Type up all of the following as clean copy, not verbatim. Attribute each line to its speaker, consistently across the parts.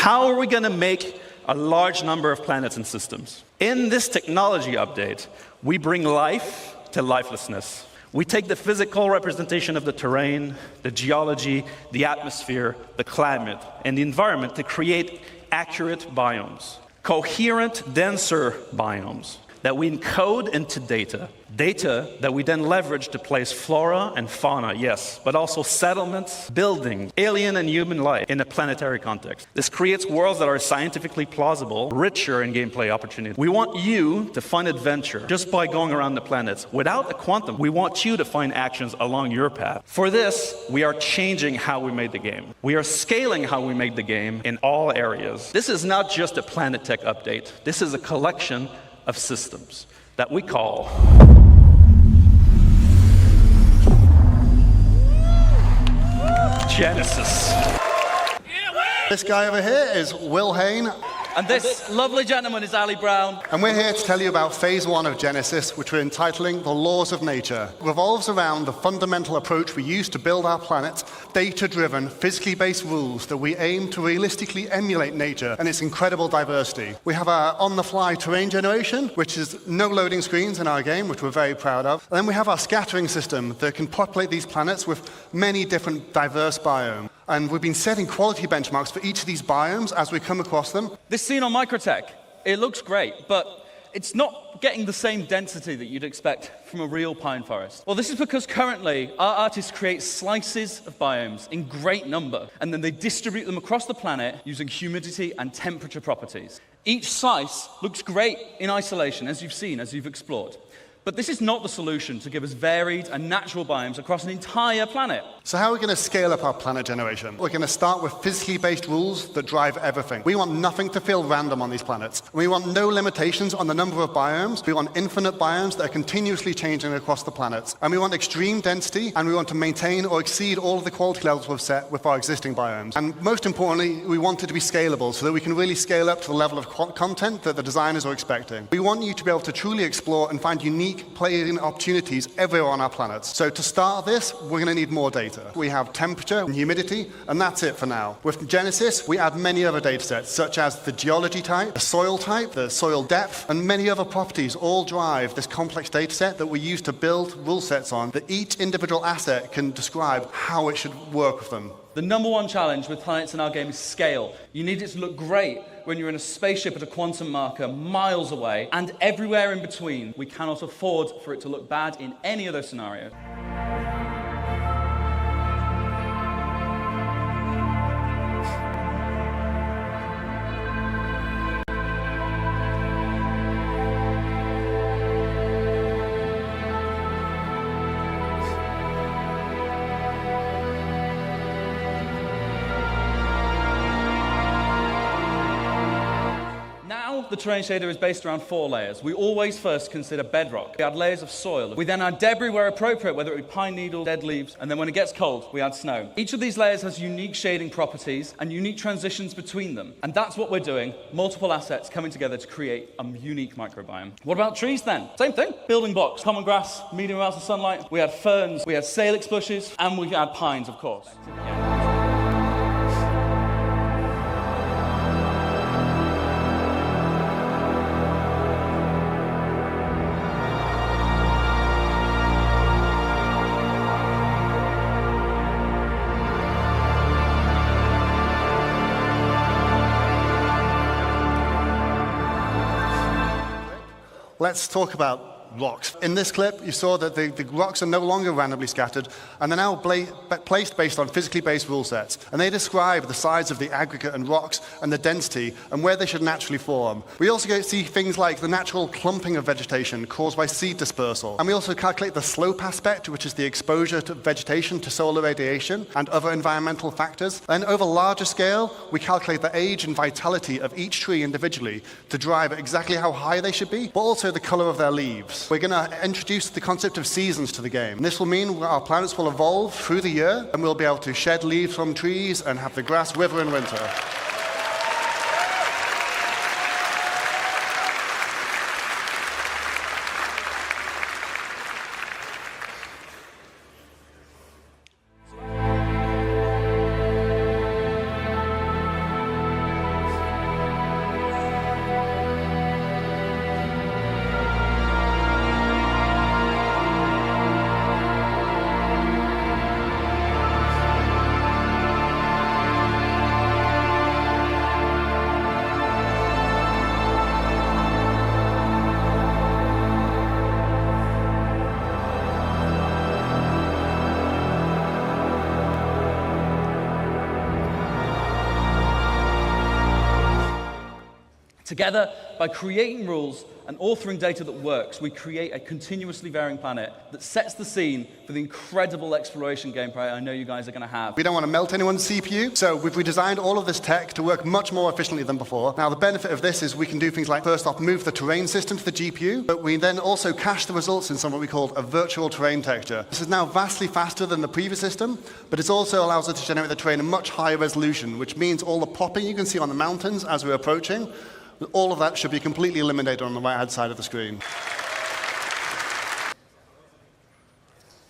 Speaker 1: How are we going to make a large number of planets and systems? In this technology update, we bring life to lifelessness. We take the physical representation of the terrain, the geology, the atmosphere, the climate, and the environment to create accurate biomes, coherent, denser biomes that we encode into data that we then leverage to place flora and fauna, yes, but also settlements, buildings, alien and human life in a planetary context. This creates worlds that are scientifically plausible, richer in gameplay opportunities. We want you to find adventure just by going around the planets. Without the quantum, we want you to find actions along your path. For this, we are changing how we made the game. We are scaling how we make the game in all areas. This is not just a Planet Tech update. This is a collection of systems that we call Genesis.
Speaker 2: This guy over here is Will Hain.
Speaker 3: And this lovely gentleman is Ali Brown.
Speaker 2: And we're here to tell you about phase 1 of Genesis, which we're entitling The Laws of Nature. It revolves around the fundamental approach we use to build our planet, data-driven, physically based rules that we aim to realistically emulate nature and its incredible diversity. We have our on-the-fly terrain generation, which is no loading screens in our game, which we're very proud of. And then we have our scattering system that can populate these planets with many different diverse biomes. And we've been setting quality benchmarks for each of these biomes as we come across them.
Speaker 3: This scene on Microtech, it looks great, but it's not getting the same density that you'd expect from a real pine forest. Well, this is because currently our artists create slices of biomes in great number, and then they distribute them across the planet using humidity and temperature properties. Each slice looks great in isolation, as you've seen, as you've explored. But this is not the solution to give us varied and natural biomes across an entire planet.
Speaker 2: So how are we going to scale up our planet generation? We're going to start with physically based rules that drive everything. We want nothing to feel random on these planets. We want no limitations on the number of biomes. We want infinite biomes that are continuously changing across the planet. And we want extreme density, and we want to maintain or exceed all of the quality levels we've set with our existing biomes. And most importantly, we want it to be scalable so that we can really scale up to the level of content that the designers are expecting. We want you to be able to truly explore and find unique playing opportunities everywhere on our planets. So to start this, we're going to need more data. We have temperature and humidity, and that's it for now. With Genesis, we add many other data sets, such as the geology type, the soil depth, and many other properties all drive this complex data set that we use to build rule sets on that each individual asset can describe how it should work with them.
Speaker 3: The number one challenge with planets in our game is scale. You need it to look great when you're in a spaceship at a quantum marker miles away, and everywhere in between. We cannot afford for it to look bad in any of those scenarios. The terrain shader is based around 4 layers. We always first consider bedrock. We add layers of soil. We then add debris where appropriate, whether it be pine needle, dead leaves, and then when it gets cold, we add snow. Each of these layers has unique shading properties and unique transitions between them. And that's what we're doing, multiple assets coming together to create a unique microbiome. What about trees then? Same thing. Building blocks, common grass, medium amounts of sunlight. We add ferns, we add salix bushes, and we add pines, of course.
Speaker 2: Let's talk about rocks. In this clip, you saw that the rocks are no longer randomly scattered, and they're now placed based on physically based rule sets. And they describe the size of the aggregate and rocks and the density and where they should naturally form. We also see things like the natural clumping of vegetation caused by seed dispersal. And we also calculate the slope aspect, which is the exposure to vegetation to solar radiation and other environmental factors. And over larger scale, we calculate the age and vitality of each tree individually to drive exactly how high they should be, but also the color of their leaves. We're going to introduce the concept of seasons to the game. And this will mean our planets will evolve through the year, and we'll be able to shed leaves from trees and have the grass wither in winter.
Speaker 3: Together, by creating rules and authoring data that works, we create a continuously varying planet that sets the scene for the incredible exploration gameplay I know you guys are going to have.
Speaker 2: We don't want to melt anyone's CPU, so we've redesigned all of this tech to work much more efficiently than before. Now, the benefit of this is we can do things like, first off, move the terrain system to the GPU, but we then also cache the results in something we call a virtual terrain texture. This is now vastly faster than the previous system, but it also allows us to generate the terrain in much higher resolution, which means all the popping you can see on the mountains as we're approaching, all of that should be completely eliminated on the right-hand side of the screen.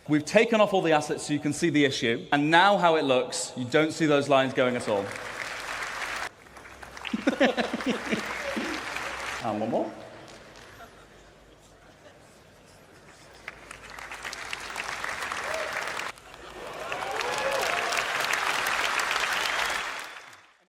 Speaker 3: We've taken off all the assets so you can see the issue, and now how it looks, you don't see those lines going at all. And one more.